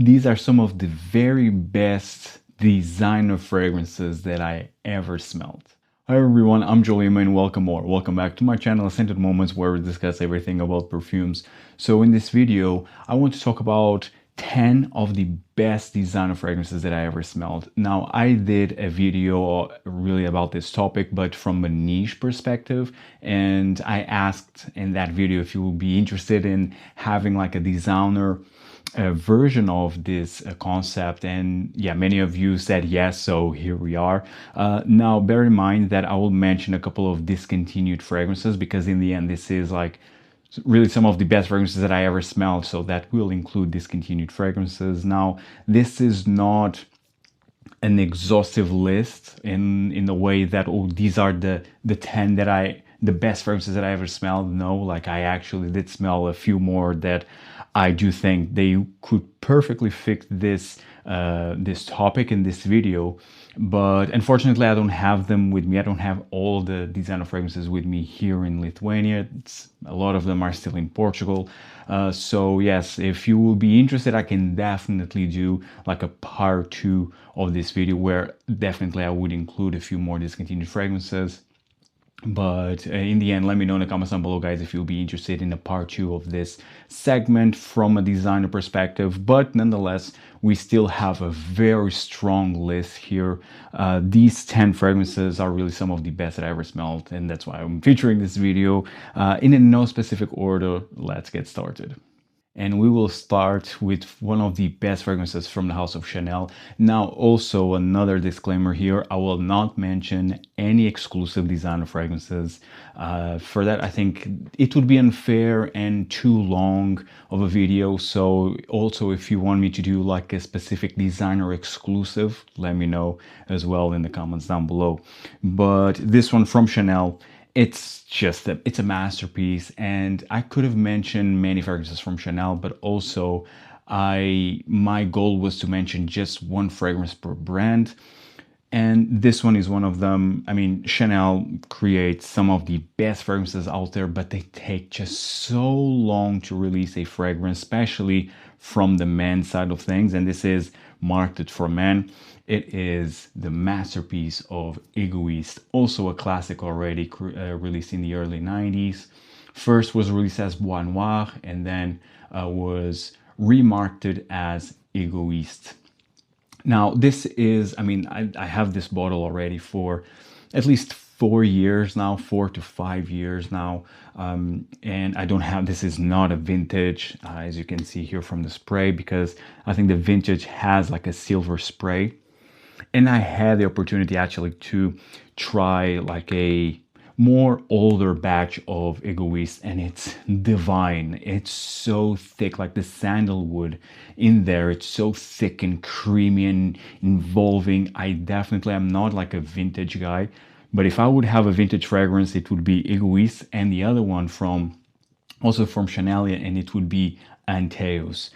These are some of the very best designer fragrances that I ever smelled. Hi everyone, I'm Julian and welcome back to my channel Scented Moments, where we discuss everything about perfumes. So in this video, I want to talk about 10 of the best designer fragrances that I ever smelled. Now, I did a video really about this topic, but from a niche perspective, and I asked in that video if you would be interested in having like a designer version of this concept, and yeah, many of you said yes, so here we are. Now bear in mind that I will mention a couple of discontinued fragrances, because in the end this is like really some of the best fragrances that I ever smelled, so that will include discontinued fragrances. Now, this is not an exhaustive list in the way that, oh, these are the 10 that the best fragrances that I ever smelled. No, like I actually did smell a few more that I do think they could perfectly fit this this topic in this video, but unfortunately I don't have them with me. I don't have all the designer fragrances with me here in Lithuania. A lot of them are still in Portugal. So yes, if you will be interested, I can definitely do like a part 2 of this video, where definitely I would include a few more discontinued fragrances. But in the end, let me know in the comments down below, guys, if you'll be interested in a part 2 of this segment from a designer perspective. But nonetheless, we still have a very strong list here. These 10 fragrances are really some of the best that I ever smelled, and that's why I'm featuring this video in no specific order. Let's get started. And we will start with one of the best fragrances from the house of Chanel. Now, also another disclaimer here, I will not mention any exclusive designer fragrances. For that, I think it would be unfair and too long of a video. So also, if you want me to do like a specific designer exclusive, let me know as well in the comments down below. But this one from Chanel, it's just it's a masterpiece, and I could have mentioned many fragrances from Chanel, but also my goal was to mention just one fragrance per brand, and this one is one of them. I mean, Chanel creates some of the best fragrances out there, but they take just so long to release a fragrance, especially from the men's side of things, and this is marketed for men. It is the masterpiece of Egoiste, also a classic already, released in the early 90s. First was released as Noire, and then was remarketed as Egoiste. Now, this is, I mean, I have this bottle already for at least 4 years now, 4 to 5 years now, and I don't have, this is not a vintage, as you can see here from the spray, because I think the vintage has like a silver spray. And I had the opportunity actually to try like a more older batch of Egoiste, and it's divine. It's so thick, like the sandalwood in there. It's so thick and creamy and involving. I definitely am not like a vintage guy, but if I would have a vintage fragrance, it would be Egoiste, and the other one also from Chanel, and it would be Antaeus.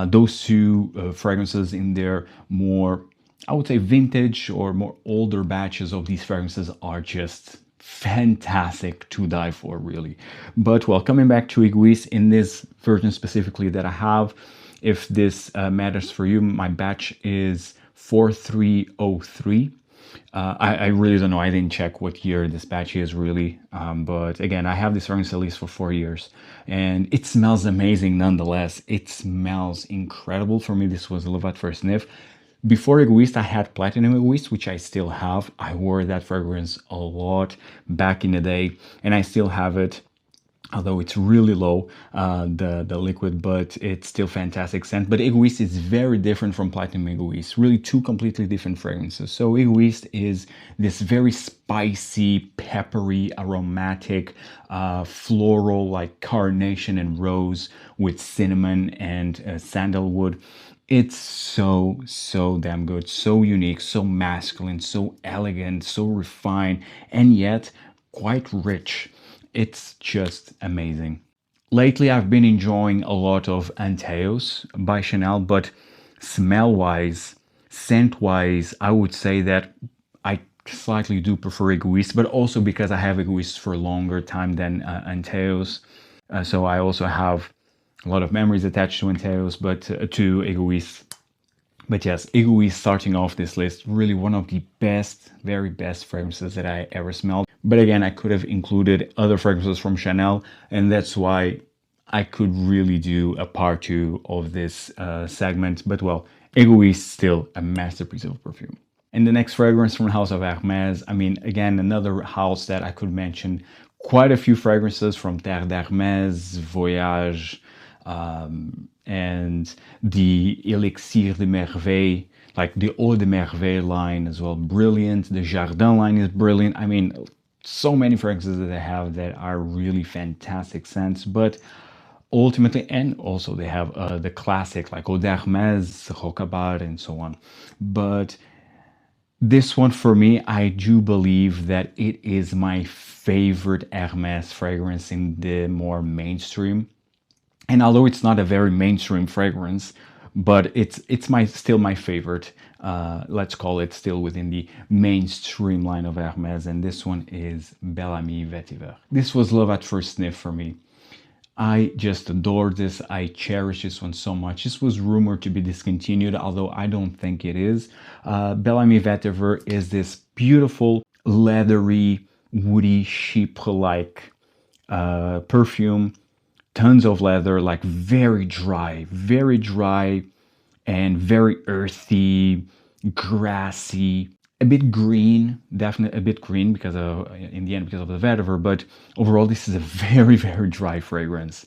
Those two fragrances in their more, I would say, vintage or more older batches of these fragrances are just fantastic to die for, really. But well, coming back to Egoiste, in this version specifically that I have, if this matters for you, my batch is 4303. I really don't know. I didn't check what year this batch is really. But again, I have this fragrance at least for 4 years, and it smells amazing nonetheless. It smells incredible. For me, this was a love at first sniff. Before Egoiste, I had Platinum Egoiste, which I still have. I wore that fragrance a lot back in the day, and I still have it, although it's really low, the liquid, but it's still fantastic scent. But Egoiste is very different from Platinum Egoiste, really two completely different fragrances. So Egoiste is this very spicy, peppery, aromatic, floral, like carnation and rose with cinnamon and sandalwood. It's so damn good, so unique, so masculine, so elegant, so refined, and yet quite rich. It's just amazing. Lately, I've been enjoying a lot of Antaeus by Chanel, but smell-wise, scent-wise, I would say that I slightly do prefer Egoiste, but also because I have Egoiste for a longer time than Antaeus. So I also have a lot of memories attached to Antaeus, but to Egoiste, But yes, Egoiste starting off this list, really one of the best, very best fragrances that I ever smelled. But again, I could have included other fragrances from Chanel, and that's why I could really do a part two of this segment. But well, Egoiste still a masterpiece of perfume. And the next fragrance from the house of Hermès, I mean, again, another house that I could mention quite a few fragrances from Terre d'Hermès, Voyage, and the Elixir de Merveille, like the Eau de Merveille line as well, brilliant. The Jardin line is brilliant. I mean, so many fragrances that they have that are really fantastic scents, but ultimately, and also they have the classic like Eau d'Hermès, Rocabar, and so on. But this one for me, I do believe that it is my favorite Hermès fragrance in the more mainstream. And although it's not a very mainstream fragrance, but it's still my favorite. Let's call it still within the mainstream line of Hermès, and this one is Bel Ami Vetiver. This was love at first sniff for me. I just adore this. I cherish this one so much. This was rumored to be discontinued, although I don't think it is. Bel Ami Vetiver is this beautiful, leathery, woody, sheep-like perfume. Tons of leather, like very dry and very earthy, grassy, a bit green, definitely a bit green because in the end because of the vetiver, but overall this is a very, very dry fragrance.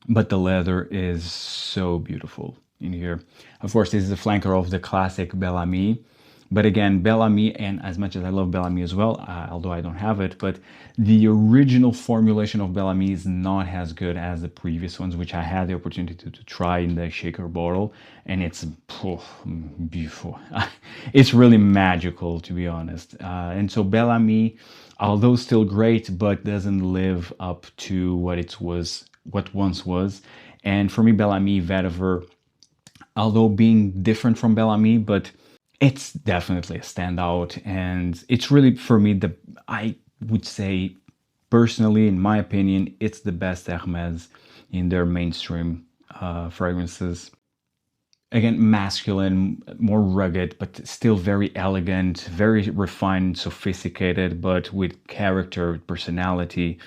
But the leather is so beautiful in here. Of course, this is a flanker of the classic Bel Ami. But again, Bel Ami, and as much as I love Bel Ami as well, although I don't have it, but the original formulation of Bel Ami is not as good as the previous ones, which I had the opportunity to try in the shaker bottle, and it's beautiful. It's really magical, to be honest. And so Bel Ami, although still great, but doesn't live up to what once was. And for me, Bel Ami Vetiver, although being different from Bel Ami, but it's definitely a standout, and it's really, for me, I would say, personally, in my opinion, it's the best Hermès in their mainstream fragrances. Again, masculine, more rugged, but still very elegant, very refined, sophisticated, but with character, with personality.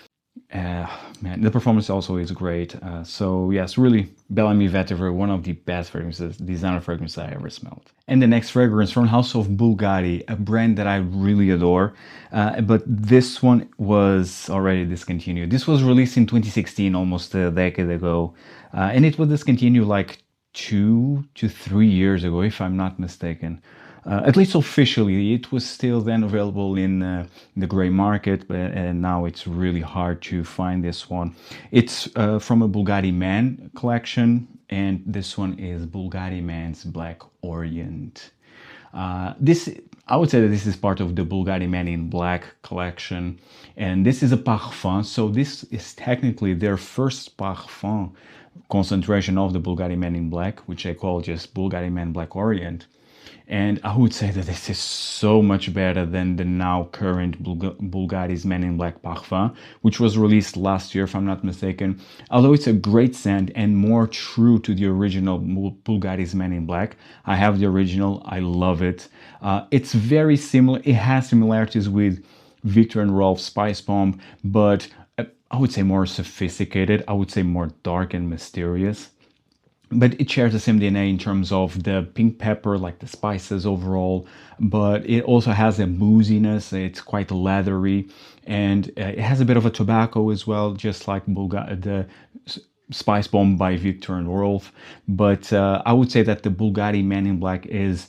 Man, the performance also is great. So yes, really, Bel Ami Vetiver, one of the best fragrances, designer fragrances I ever smelled. And the next fragrance from House of Bvlgari, a brand that I really adore, but this one was already discontinued. This was released in 2016, almost a decade ago, and it was discontinued like 2 to 3 years ago, if I'm not mistaken. At least officially, it was still then available in the gray market, and now it's really hard to find this one. It's from a Bvlgari Man collection, and this one is Bvlgari Man's Black Orient. I would say that this is part of the Bvlgari Man in Black collection, and this is a parfum, so this is technically their first parfum concentration of the Bvlgari Man in Black, which I call just Bvlgari Man Black Orient. And I would say that this is so much better than the now current Bvlgari's Man in Black Parfum, which was released last year, if I'm not mistaken. Although it's a great scent and more true to the original Bvlgari's Man in Black. I have the original, I love it. It's very similar, it has similarities with Victor and Rolf Spice Bomb, but I would say more sophisticated, I would say more dark and mysterious. But it shares the same DNA in terms of the pink pepper, like the spices overall, but it also has a booziness, it's quite leathery, and it has a bit of a tobacco as well, just like the Spice Bomb by Victor and Rolf. But I would say that the Bvlgari Man in Black is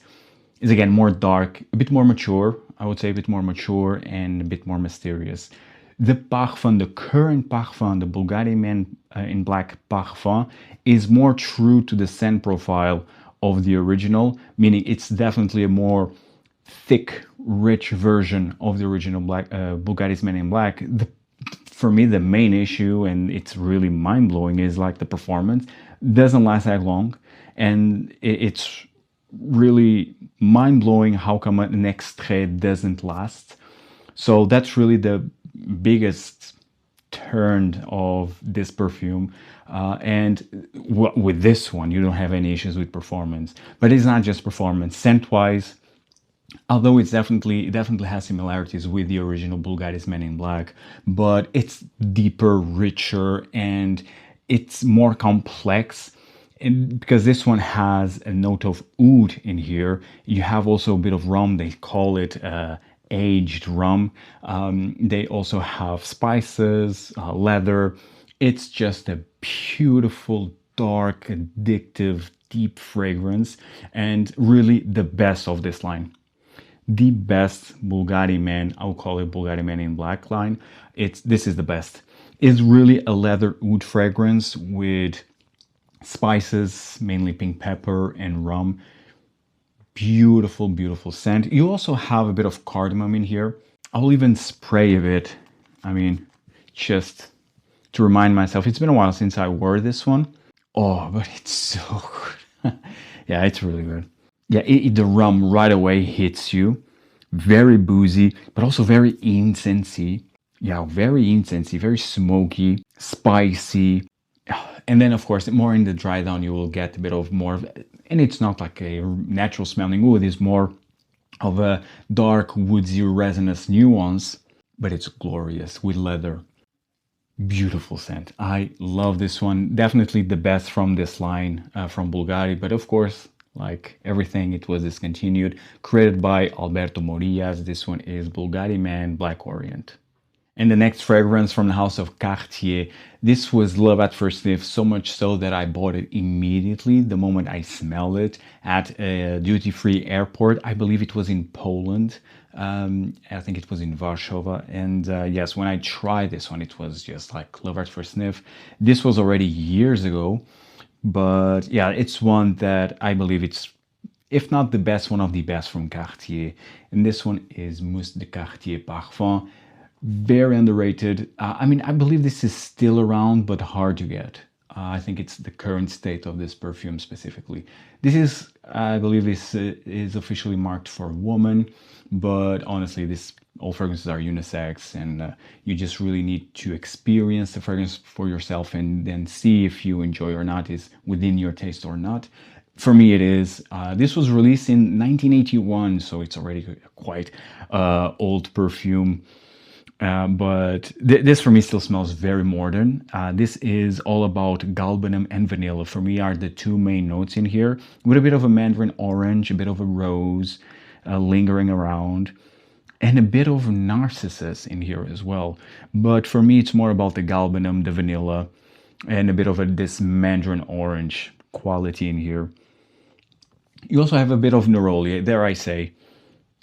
again more dark, a bit more mature, I would say a bit more mature and a bit more mysterious. The parfum, the current parfum, the Bvlgari Man in Black parfum, is more true to the scent profile of the original, meaning it's definitely a more thick, rich version of the original Bvlgari's Man in Black. For me, the main issue, and it's really mind-blowing, is like the performance doesn't last that long, and it's really mind-blowing how come an extrait doesn't last. So that's really the biggest turned of this perfume. And with this one, you don't have any issues with performance. But it's not just performance. Scent-wise, although it definitely has similarities with the original Bvlgari's Men in Black, but it's deeper, richer, and it's more complex. And because this one has a note of oud in here, you have also a bit of rum. They call it aged rum. They also have spices, leather. It's just a beautiful, dark, addictive, deep fragrance, and really the best of this line. The best Bvlgari Man, I'll call it Bvlgari Man in Black line. This is the best. It's really a leather oud fragrance with spices, mainly pink pepper and rum. Beautiful, beautiful scent. You also have a bit of cardamom in here. I'll even spray a bit. I mean, just to remind myself. It's been a while since I wore this one. Oh, but it's so good. Yeah, it's really good. Yeah, the rum right away hits you. Very boozy, but also very incensey. Yeah, very incensey, very smoky, spicy. And then, of course, more in the dry down, you will get a bit of more, and it's not like a natural smelling wood, it's more of a dark, woodsy, resinous nuance, but it's glorious with leather. Beautiful scent. I love this one. Definitely the best from this line from Bvlgari, but of course, like everything, it was discontinued. Created by Alberto Morillas. This one is Bvlgari Man Black Orient. And the next fragrance from the house of Cartier. This was love at first sniff, so much so that I bought it immediately the moment I smelled it at a duty-free airport. I believe it was in Poland. I think it was in Warsaw. And yes, when I tried this one, it was just like love at first sniff. This was already years ago. But yeah, it's one that I believe it's, if not the best, one of the best from Cartier. And this one is Mousse de Cartier Parfum. Very underrated. I mean, I believe this is still around, but hard to get. I think it's the current state of this perfume specifically. This is, I believe this is officially marked for women, but honestly, all fragrances are unisex, and you just really need to experience the fragrance for yourself and then see if you enjoy or not, is within your taste or not. For me, it is. This was released in 1981, so it's already quite old perfume. But this for me still smells very modern. This is all about galbanum and vanilla. For me are the two main notes in here, with a bit of a mandarin orange, a bit of a rose lingering around, and a bit of narcissus in here as well. But for me, it's more about the galbanum, the vanilla, and a bit of this mandarin orange quality in here. You also have a bit of neroli, dare I say.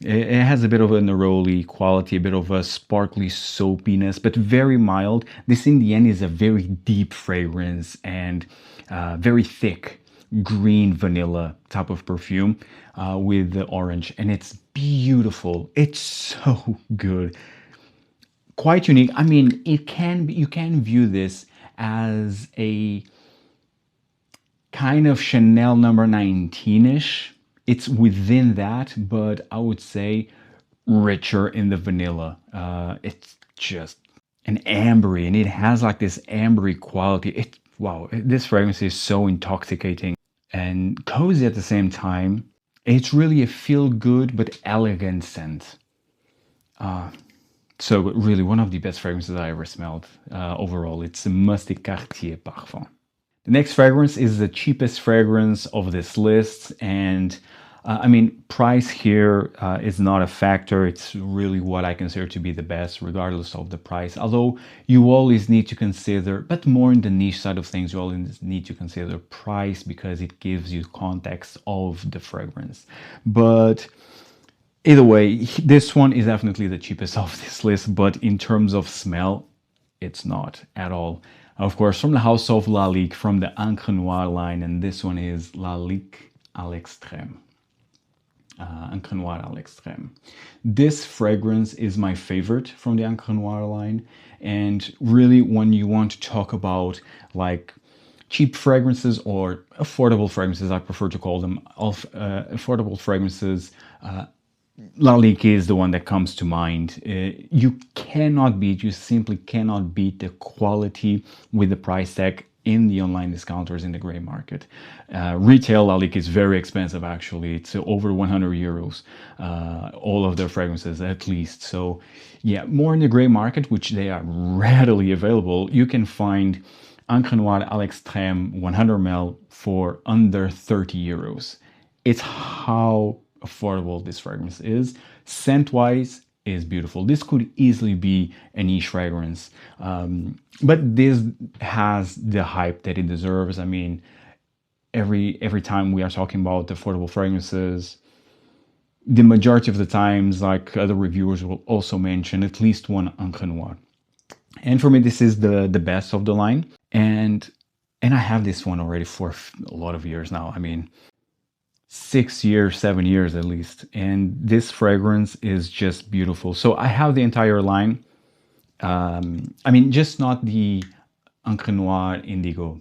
It has a bit of a neroli quality, a bit of a sparkly soapiness, but very mild. This in the end is a very deep fragrance and very thick green vanilla type of perfume with the orange, and it's beautiful. It's so good. Quite unique. I mean, you can view this as a kind of Chanel number 19-ish. It's within that, but I would say richer in the vanilla. It's just an ambery, and it has like this ambery quality. Wow, this fragrance is so intoxicating and cozy at the same time. It's really a feel-good but elegant scent. So really one of the best fragrances I ever smelled overall. It's a Mousse de Cartier Parfum. The next fragrance is the cheapest fragrance of this list, and I mean, price here is not a factor. It's really what I consider to be the best, regardless of the price. Although you always need to consider, but more in the niche side of things, you always need to consider price because it gives you context of the fragrance. But either way, this one is definitely the cheapest of this list, but in terms of smell, it's not at all. Of course, from the house of Lalique, from the Encre Noire line, and this one is Lalique à l'extrême. Encre Noire à l'extrême. This fragrance is my favorite from the Encre Noire line, and really when you want to talk about like cheap fragrances or affordable fragrances, I prefer to call them affordable fragrances Lalique is the one that comes to mind. You simply cannot beat the quality with the price tag in the online discounters in the gray market. Retail Lalique is very expensive actually. It's over 100 euros, all of their fragrances at least. So yeah, more in the gray market, which they are readily available. You can find Encre Noire à l'extrême 100 ml for under 30 euros. It's how affordable this fragrance is. Scent-wise, is beautiful. This could easily be a niche fragrance, but this has the hype that it deserves. I mean, every time we are talking about affordable fragrances, the majority of the times, like other reviewers will also mention at least one Encre Noire. And for me, this is the best of the line. And I have this one already for a lot of years now. I mean, 6 years, 7 years at least. And this fragrance is just beautiful. So I have the entire line. I mean, just not the Encre Noire Indigo,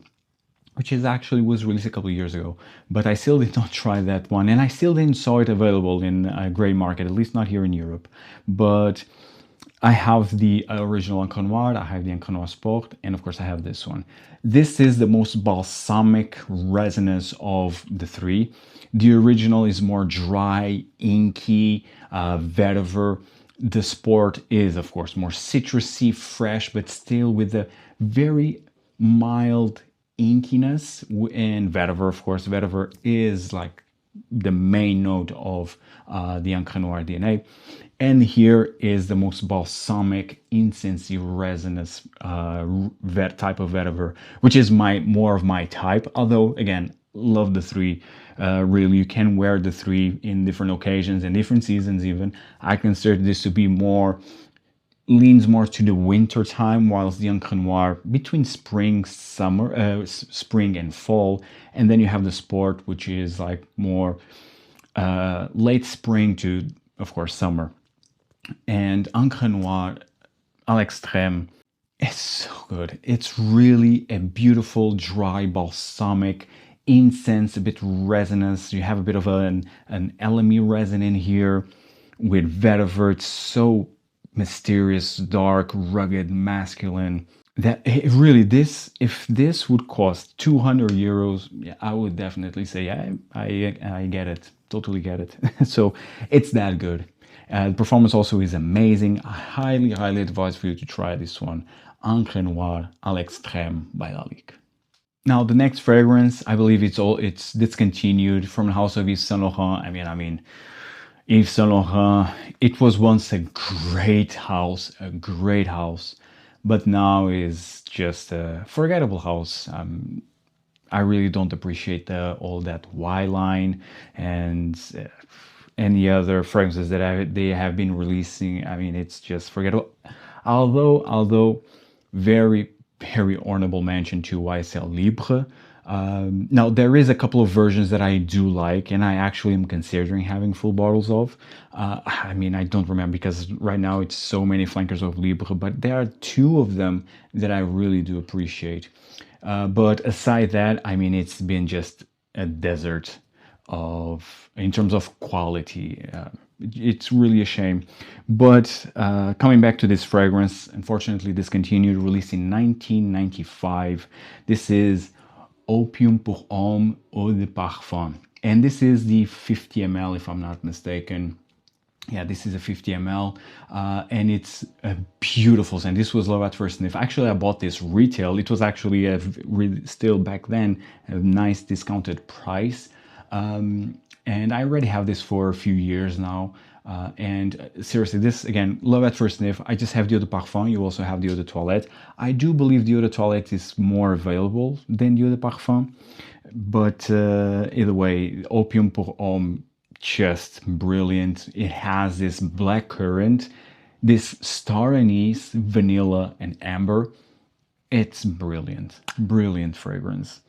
which is actually was released a couple of years ago, but I still did not try that one. And I still didn't saw it available in a gray market, at least not here in Europe. But I have the original Encre Noire, I have the Encre Noire Sport, and of course I have this one. This is the most balsamic resinous of the three. The original is more dry, inky, vetiver. The Sport is, of course, more citrusy, fresh, but still with a very mild inkiness. And vetiver, of course, vetiver is like the main note of the Encre Noire DNA. And here is the most balsamic, incensey, resinous type of vetiver, which is more of my type. Although, again, love the three. Really, you can wear the three in different occasions and different seasons even. I consider this to be leans more to the winter time, whilst the Encre Noire between spring and fall. And then you have the Sport, which is like more late spring to, of course, summer. And Encre Noire à l'extrême is so good. It's really a beautiful, dry, balsamic incense, a bit resinous. You have a bit of an LME resin in here with vetiver. It's so mysterious, dark, rugged, masculine. That really, if this would cost 200 euros, yeah, I would definitely say, yeah, I get it, totally get it. So it's that good. The performance also is amazing. I highly, highly advise for you to try this one, Encre Noire à l'extrême by Lalique. Now the next fragrance, I believe it's discontinued from the house of Yves Saint Laurent. I mean, Yves Saint Laurent, it was once a great house, but now is just a forgettable house. I really don't appreciate all that Y line and any other fragrances that they have been releasing. I mean, it's just forgettable. Although very, very honorable mention to YSL Libre. Now, there is a couple of versions that I do like, and I actually am considering having full bottles of. I mean, I don't remember because right now it's so many flankers of Libre, but there are two of them that I really do appreciate. But aside that, I mean, it's been just a desert in terms of quality. It's really a shame. But coming back to this fragrance, unfortunately discontinued, released in 1995. This is Opium pour Homme Eau de Parfum. And this is the 50 ml, if I'm not mistaken. Yeah, this is a 50 ml, and it's a beautiful scent. This was love at first sniff. Actually, I bought this retail. It was actually still back then a nice discounted price. And I already have this for a few years now. And seriously, this, again, love at first sniff. I just have the Eau de Parfum. You also have the Eau de Toilette. I do believe the Eau de Toilette is more available than the Eau de Parfum. But either way, Opium pour Homme, just brilliant. It has this black currant, this star anise, vanilla, and amber. It's brilliant. Brilliant fragrance.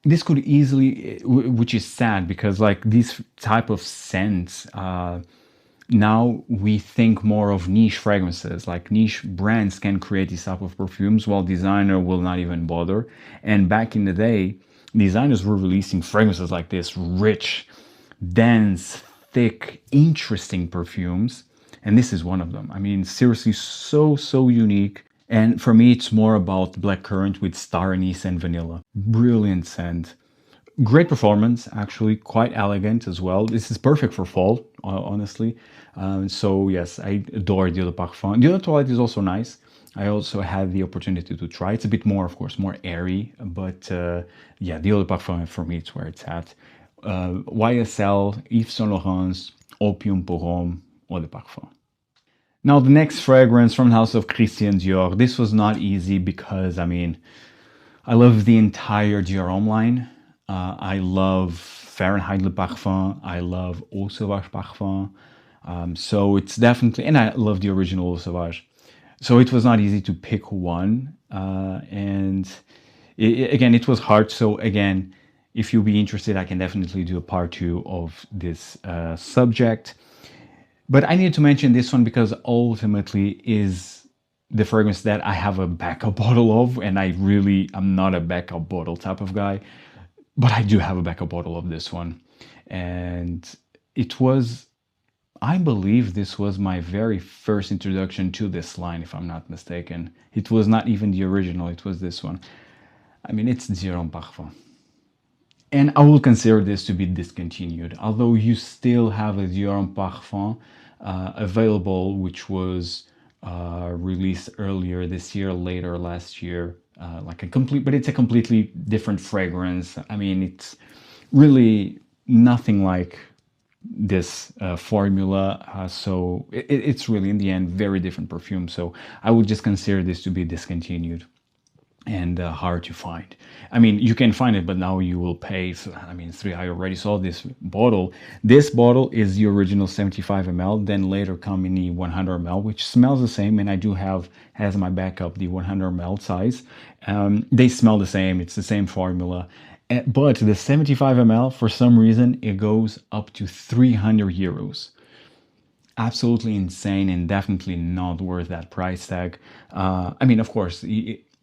This could easily, which is sad because like these type of scents, now we think more of niche fragrances, like niche brands can create this type of perfumes while designer will not even bother. And back in the day, designers were releasing fragrances like this, rich, dense, thick, interesting perfumes. And this is one of them. I mean, seriously, so unique. And for me, it's more about blackcurrant with star anise and vanilla. Brilliant scent. Great performance, actually, quite elegant as well. This is perfect for fall, honestly. So yes, I adore Dior de Parfum. Dior de Toilette is also nice. I also had the opportunity to try. It's a bit more, of course, more airy, but yeah, Dior de Parfum for me, it's where it's at. YSL, Yves Saint Laurent's, Opium pour Homme, Eau de Parfum. Now, the next fragrance from the house of Christian Dior. This was not easy because, I mean, I love the entire Dior Homme line. I love Fahrenheit Le Parfum. I love Eau Sauvage Parfum. So it's definitely, and I love the original Eau Sauvage. So it was not easy to pick one. And again, it was hard. So again, if you'll be interested, I can definitely do a part 2 of this subject. But I need to mention this one because ultimately is the fragrance that I have a backup bottle of, and I'm not a backup bottle type of guy, but I do have a backup bottle of this one. And it was, I believe this was my very first introduction to this line, if I'm not mistaken. It was not even the original, it was this one. I mean, it's Dior Homme Parfum. And I will consider this to be discontinued, although you still have a Dior Homme Parfum available, which was released earlier this year, later last year, but it's a completely different fragrance. I mean, it's really nothing like this formula. So it's really, in the end, very different perfume. So I would just consider this to be discontinued and hard to find. I mean, you can find it, but now you will pay. I mean, I already saw this bottle. This bottle is the original 75 ml, then later come in the 100 ml, which smells the same. And I do have, as my backup, the 100 ml size. They smell the same. It's the same formula. But the 75 ml, for some reason, it goes up to 300 euros. Absolutely insane and definitely not worth that price tag. I mean, of course,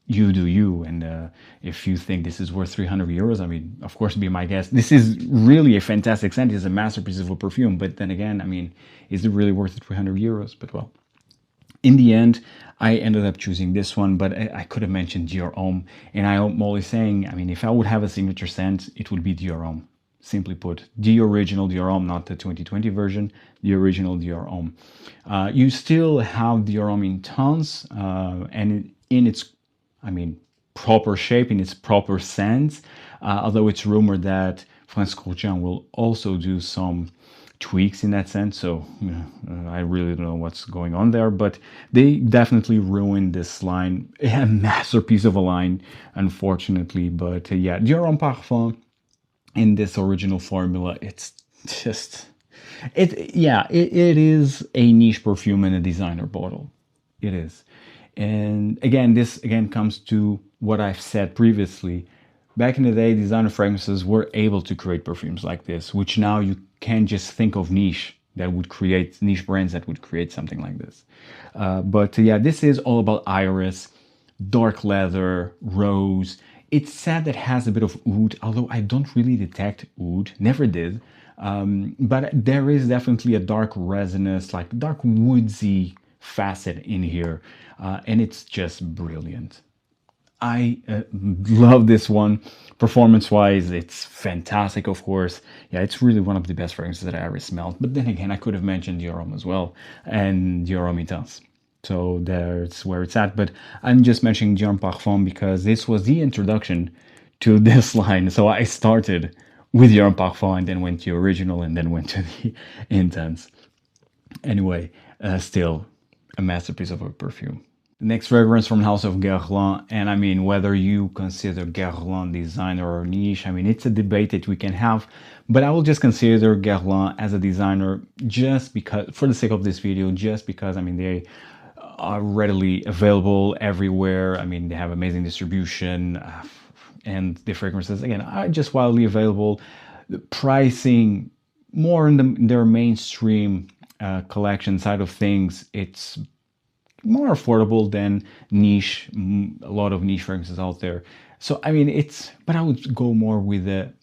you do you, and if you think this is worth 300 euros, I mean, of course, be my guest. This is really a fantastic scent. It's a masterpiece of a perfume, but then again, I mean, is it really worth the 300 euros? But well, in the end, I ended up choosing this one, but I could have mentioned Dior Homme, and I'm always saying, I mean, if I would have a signature scent, it would be Dior Homme. Simply put, the original Dior Homme, not the 2020 version, the original Dior Homme. You still have Dior Homme in tons, and in its, I mean, proper shape, in its proper sense, although it's rumored that France Crochon will also do some tweaks in that sense, so I really don't know what's going on there, but they definitely ruined this line. A masterpiece of a line, unfortunately, but yeah, Dior Homme Parfum in this original formula, it's just, it is a niche perfume in a designer bottle. It is. And again, this again comes to what I've said previously. Back in the day, designer fragrances were able to create perfumes like this, which now you can just think of niche brands that would create something like this. But yeah, this is all about iris, dark leather, rose. It's said that it has a bit of oud, although I don't really detect oud, never did. But there is definitely a dark resinous, like dark woodsy facet in here, and it's just brilliant. I love this one. Performance-wise, it's fantastic, of course. Yeah, it's really one of the best fragrances that I ever smelled. But then again, I could have mentioned Dior Homme as well, and Dior Homme Intense. So that's where it's at. But I'm just mentioning Dior Homme Parfum because this was the introduction to this line. So I started with Dior Homme Parfum and then went to the original and then went to the Intense. Anyway, still a masterpiece of a perfume. Next fragrance from House of Guerlain, and I mean, whether you consider Guerlain designer or niche, I mean, it's a debate that we can have, but I will just consider Guerlain as a designer just because, for the sake of this video, just because, I mean, they are readily available everywhere. I mean, they have amazing distribution, and the fragrances, again, are just widely available. The pricing, more in their mainstream collection side of things, it's more affordable than niche, a lot of niche fragrances out there. So I mean, but I would go more with the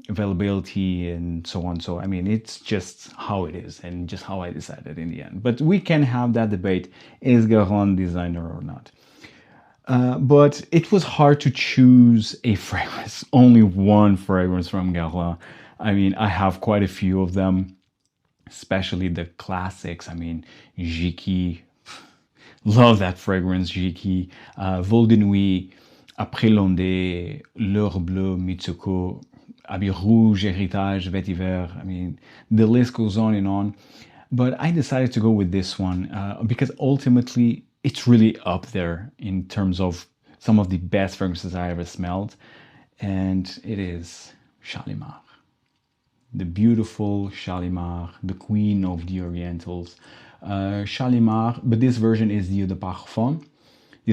availability and so on. So I mean, it's just how it is and just how I decided in the end. But we can have that debate: is Guerlain designer or not? But it was hard to choose a fragrance, only one fragrance from Guerlain. I mean, I have quite a few of them, especially the classics. I mean, Jiki, love that fragrance, Jiki, Vol de Nuit, Après l'Ondée, L'Heure Bleue, Mitsuko, Habit Rouge, Héritage, Vetiver. I mean, the list goes on and on. But I decided to go with this one because ultimately it's really up there in terms of some of the best fragrances I ever smelled. And it is Shalimar. The beautiful Shalimar, the queen of the Orientals. Shalimar, but this version is the Eau de Parfum. The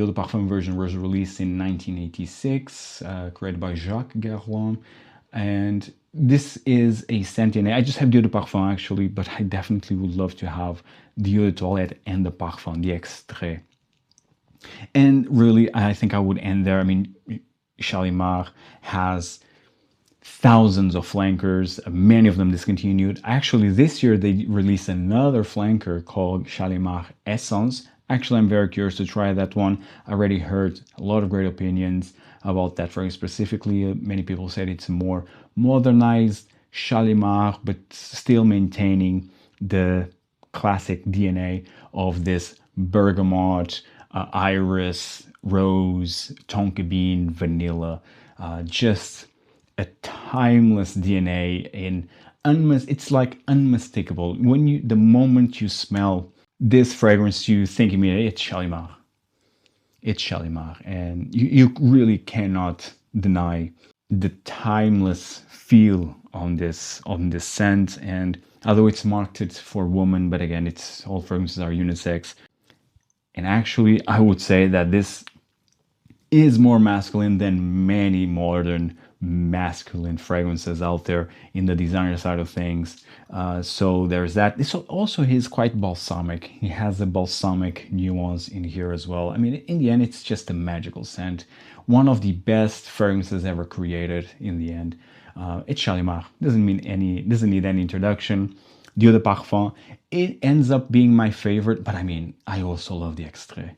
Eau de Parfum version was released in 1986, created by Jacques Guerlain. And this is a Sentinel. I just have the Eau de Parfum actually, but I definitely would love to have the Eau de Toilette and the Parfum, the Extrait. And really, I think I would end there. I mean, Shalimar has thousands of flankers, many of them discontinued. Actually, this year they released another flanker called Shalimar Essence. Actually, I'm very curious to try that one. I already heard a lot of great opinions about that fragrance specifically. Many people said it's a more modernized Shalimar, but still maintaining the classic DNA of this bergamot, iris, rose, tonka bean, vanilla. Just a timeless DNA in it's like unmistakable. The moment you smell this fragrance, you think immediately it's Shalimar. It's Shalimar, and you really cannot deny the timeless feel on this scent. And although it's marketed for women, but again, all fragrances are unisex. And actually, I would say that this is more masculine than many modern masculine fragrances out there in the designer side of things. So there's that. This also is quite balsamic. He has a balsamic nuance in here as well. I mean, in the end, it's just a magical scent. One of the best fragrances ever created in the end. It's Shalimar. Doesn't need any introduction. The Eau de Parfum, it ends up being my favorite, but I mean, I also love the Extrait.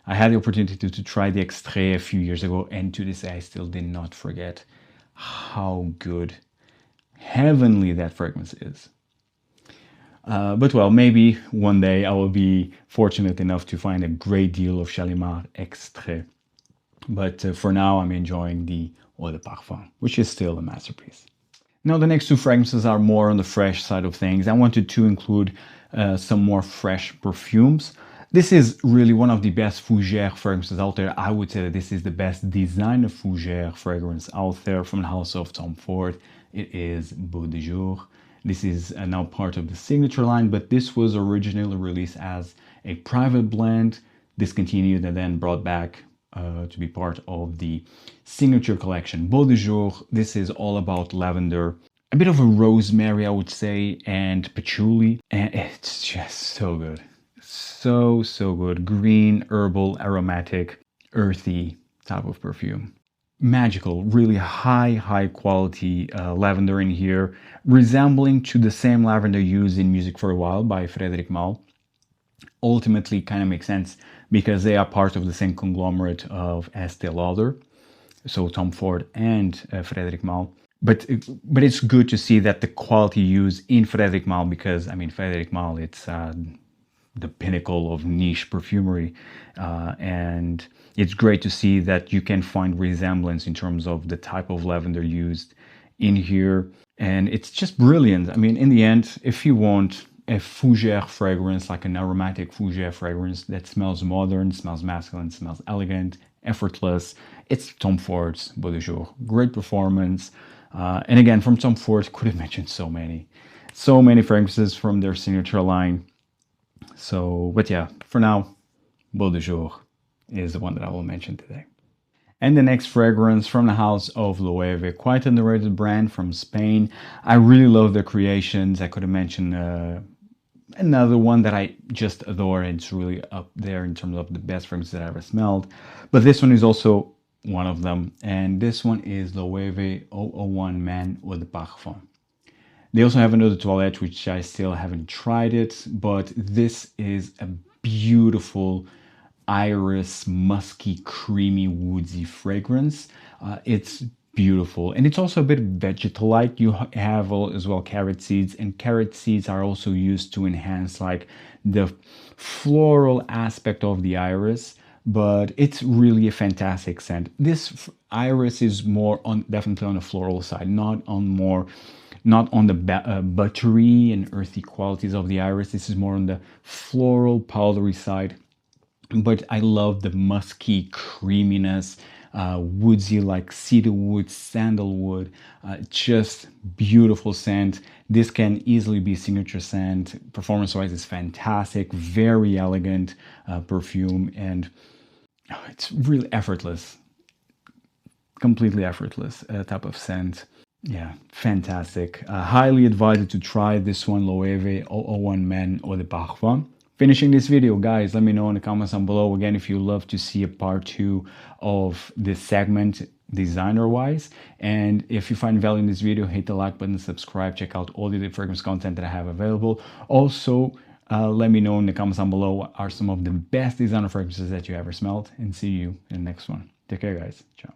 I had the opportunity to try the Extrait a few years ago, and to this day, I still did not forget how good, heavenly that fragrance is. But well, maybe one day I will be fortunate enough to find a great deal of Shalimar Extrait. But for now, I'm enjoying the Eau de Parfum, which is still a masterpiece. Now, the next two fragrances are more on the fresh side of things. I wanted to include some more fresh perfumes. This is really one of the best fougère fragrances out there. I would say that this is the best designer fougère fragrance out there from the house of Tom Ford. It is Beau de Jour. This is now part of the signature line, but this was originally released as a private blend, discontinued, and then brought back to be part of the signature collection. Beau de Jour, this is all about lavender, a bit of a rosemary, I would say, and patchouli, and it's just so good. So good. Green, herbal, aromatic, earthy type of perfume. Magical, really high quality lavender in here, resembling to the same lavender used in Music for a While by Frédéric Malle. Ultimately kind of makes sense because they are part of the same conglomerate of Estee Lauder, so Tom Ford and Frédéric Malle. But it's good to see that the quality used in Frédéric Malle, because I mean, Frédéric Malle, it's the pinnacle of niche perfumery, and it's great to see that you can find resemblance in terms of the type of lavender used in here, and it's just brilliant. I mean, in the end, if you want a fougère fragrance, like an aromatic fougère fragrance that smells modern, smells masculine, smells elegant, effortless, it's Tom Ford's Beau de Jour. Great performance, and again, from Tom Ford, could have mentioned so many fragrances from their signature line. So, but yeah, for now, Beau de Jour is the one that I will mention today. And the next fragrance from the house of Loewe, quite underrated brand from Spain. I really love their creations. I could have mentioned another one that I just adore. It's really up there in terms of the best fragrances that I ever smelled. But this one is also one of them. And this one is Loewe 001 Man Eau de Parfum. They also have another toilette, which I still haven't tried it, but this is a beautiful iris, musky, creamy, woodsy fragrance. It's beautiful, and it's also a bit vegetal-like. You have as well carrot seeds, and carrot seeds are also used to enhance like the floral aspect of the iris, but it's really a fantastic scent. This iris is more on, definitely on the floral side, not on the buttery and earthy qualities of the iris. This is more on the floral, powdery side. But I love the musky creaminess, woodsy like cedarwood, sandalwood, just beautiful scent. This can easily be signature scent. Performance-wise, it's fantastic, very elegant perfume, and it's really effortless, completely effortless type of scent. Yeah, fantastic. Highly advised to try this one, Loewe 001 Man Eau de Parfum. Finishing this video, guys, let me know in the comments down below again if you love to see a part 2 of this segment designer wise, and if you find value in this video, hit the like button, subscribe, check out all the fragrance content that I have available. Also, let me know in the comments down below what are some of the best designer fragrances that you ever smelled, and see you in the next one. Take care, guys. Ciao.